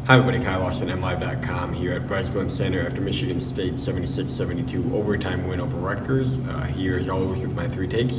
Hi everybody, Kyle Austin, MLive.com here at Breslin Center after Michigan State 76-72 overtime win over Rutgers. Here as always with my three takes.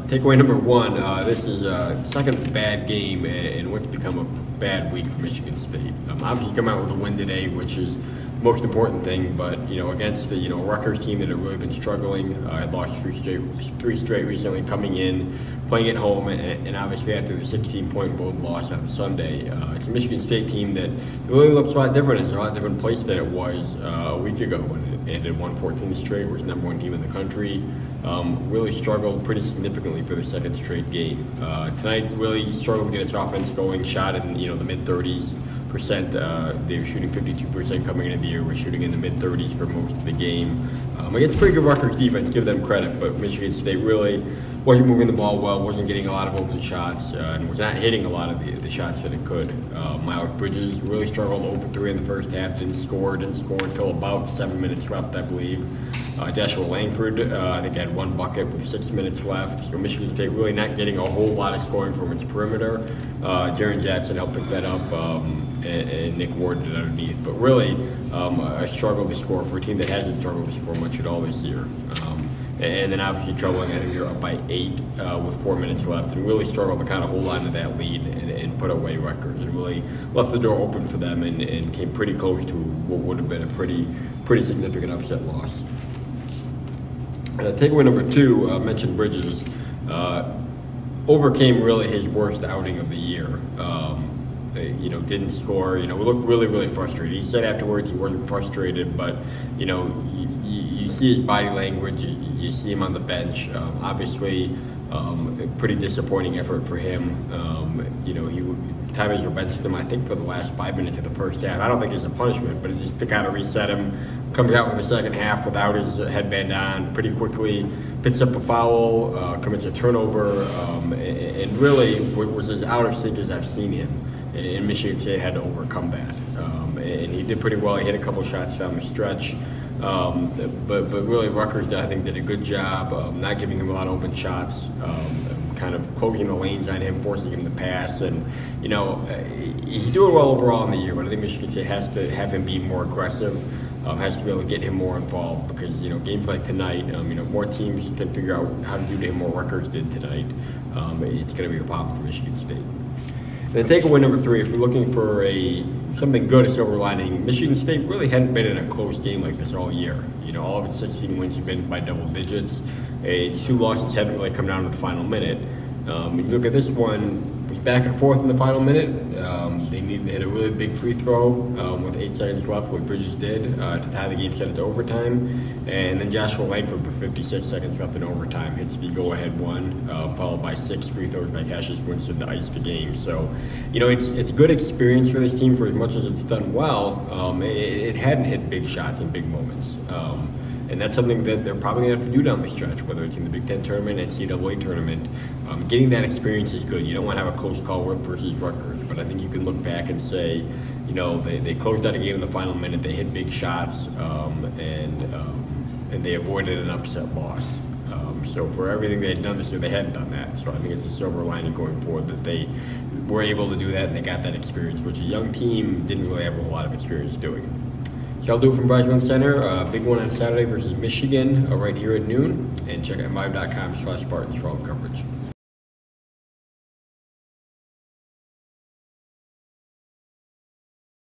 Takeaway number one, this is a second bad game in what's become a bad week for Michigan State. Obviously come out with a win today, which is the most important thing, but against the Rutgers team that had really been struggling. Had lost three straight recently coming in, playing at home, and obviously after the 16-point road loss on Sunday. It's a Michigan State team that really looks a lot different. It's a lot different place than it was a week ago when it ended 114 straight, was number one team in the country. Really struggled pretty significantly for the second straight game. Tonight really struggled to get its offense going, shot in the mid-30s%. They were shooting 52% coming into the year. We're shooting in the mid-30s for most of the game. Against pretty good Rutgers defense, give them credit, but Michigan State really wasn't moving the ball well, wasn't getting a lot of open shots, and was not hitting a lot of the shots that it could. Miles Bridges really struggled over 3 in the first half, didn't score until about 7 minutes left, I believe. Joshua Langford, I think, had 1 bucket with 6 minutes left. So Michigan State really not getting a whole lot of scoring from its perimeter. Jaren Jackson helped pick that up, and Nick Ward did underneath. But really, a struggle to score for a team that hasn't struggled to score much at all this year. And then obviously troubling, I think they're up by 8 with 4 minutes left, and really struggled to kind of hold on to that lead and put away Rutgers, and really left the door open for them and came pretty close to what would have been a pretty significant upset loss. Takeaway number 2, mentioned Bridges, overcame really his worst outing of the year. Didn't score. We looked really frustrated. He said afterwards he wasn't frustrated, but you see his body language. You see him on the bench. Obviously, a pretty disappointing effort for him. Timers benched him, I think, for the last 5 minutes of the first half. I don't think it's a punishment, but it's just to kind of reset him. Comes out with the second half without his headband on pretty quickly, picks up a foul, commits a turnover, and really was as out of sync as I've seen him. And Michigan State had to overcome that. And he did pretty well. He hit a couple shots down the stretch. But really, Rutgers, I think, did a good job not giving him a lot of open shots, kind of closing the lanes on him, forcing him to pass. And, he's doing well overall in the year, but I think Michigan State has to have him be more aggressive, has to be able to get him more involved because, games like tonight, more teams can figure out how to do to him what Rutgers did tonight. It's going to be a problem for Michigan State. And then takeaway number 3, if you're looking for something good, a silver lining, Michigan State really hadn't been in a close game like this all year. All of its 16 wins have been by double digits. Its 2 losses hadn't really come down to the final minute. When you look at this one, it was back and forth in the final minute. They needed to hit a really big free throw with 8 seconds left, what Bridges did, to tie the game, set it to overtime. And then Joshua Langford with 56 seconds left in overtime hits the go-ahead one, followed by 6 free throws by Cassius Winston to ice the game. So, it's good experience for this team for as much as it's done well. It hadn't hit big shots in big moments. And that's something that they're probably going to have to do down the stretch, whether it's in the Big Ten tournament, NCAA tournament. Getting that experience is good. You don't want to have a close call versus Rutgers, but I think you can look back and say, they closed out a game in the final minute, they hit big shots, and they avoided an upset loss. So for everything they had done this year, they hadn't done that. So I think it's a silver lining going forward that they were able to do that and they got that experience, which a young team didn't really have a lot of experience doing. So I'll do it from Breslin Center. Big one on Saturday versus Michigan right here at noon. And check out MLive.com/Spartans for all the coverage.